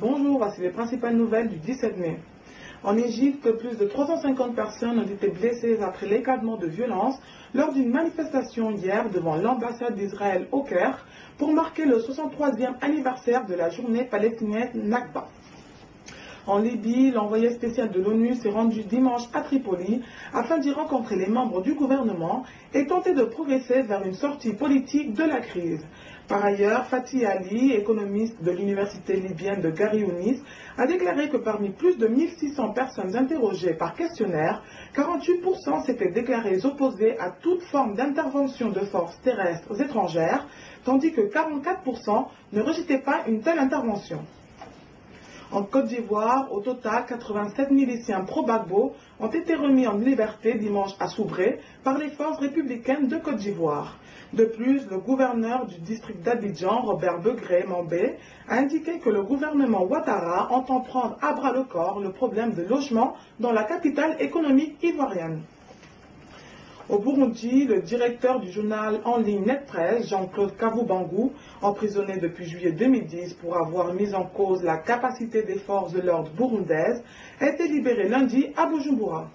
Bonjour, voici les principales nouvelles du 17 mai. En Égypte, plus de 350 personnes ont été blessées après l'éclatement de violence lors d'une manifestation hier devant l'ambassade d'Israël au Caire pour marquer le 63e anniversaire de la journée palestinienne Nakba. En Libye, l'envoyé spécial de l'ONU s'est rendu dimanche à Tripoli afin d'y rencontrer les membres du gouvernement et tenter de progresser vers une sortie politique de la crise. Par ailleurs, Fatih Ali, économiste de l'université libyenne de Gariouni, a déclaré que parmi plus de 1600 personnes interrogées par questionnaire, 48% s'étaient déclarés opposés à toute forme d'intervention de forces terrestres étrangères, tandis que 44% ne rejetaient pas une telle intervention. En Côte d'Ivoire, au total, 87 miliciens pro-Gbagbo ont été remis en liberté dimanche à Soubré par les forces républicaines de Côte d'Ivoire. De plus, le gouverneur du district d'Abidjan, Robert Begré-Mambé, a indiqué que le gouvernement Ouattara entend prendre à bras-le-corps le problème de logement dans la capitale économique ivoirienne. Au Burundi, le directeur du journal en ligne NetPresse, Jean-Claude Kaboubangou, emprisonné depuis juillet 2010 pour avoir mis en cause la capacité des forces de l'ordre burundaises, a été libéré lundi à Bujumbura.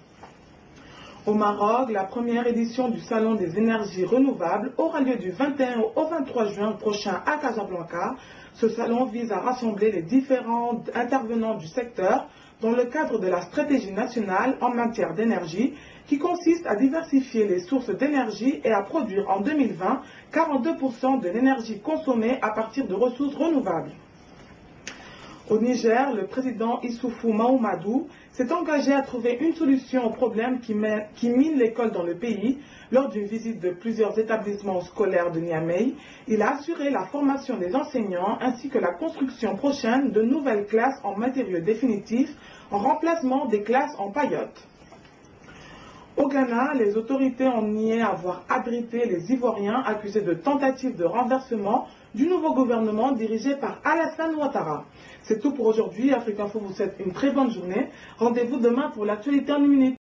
Au Maroc, la première édition du Salon des énergies renouvelables aura lieu du 21 au 23 juin prochain à Casablanca. Ce salon vise à rassembler les différents intervenants du secteur dans le cadre de la stratégie nationale en matière d'énergie qui consiste à diversifier les sources d'énergie et à produire en 2020 42% de l'énergie consommée à partir de ressources renouvelables. Au Niger, le président Issoufou Mahamadou s'est engagé à trouver une solution aux problèmes qui minent l'école dans le pays. Lors d'une visite de plusieurs établissements scolaires de Niamey, il a assuré la formation des enseignants ainsi que la construction prochaine de nouvelles classes en matériaux définitifs en remplacement des classes en paillotes. Au Ghana, les autorités ont nié avoir abrité les Ivoiriens accusés de tentative de renversement du nouveau gouvernement dirigé par Alassane Ouattara. C'est tout pour aujourd'hui. Afrique Info vous souhaite une très bonne journée. Rendez-vous demain pour l'actualité en 1 minute.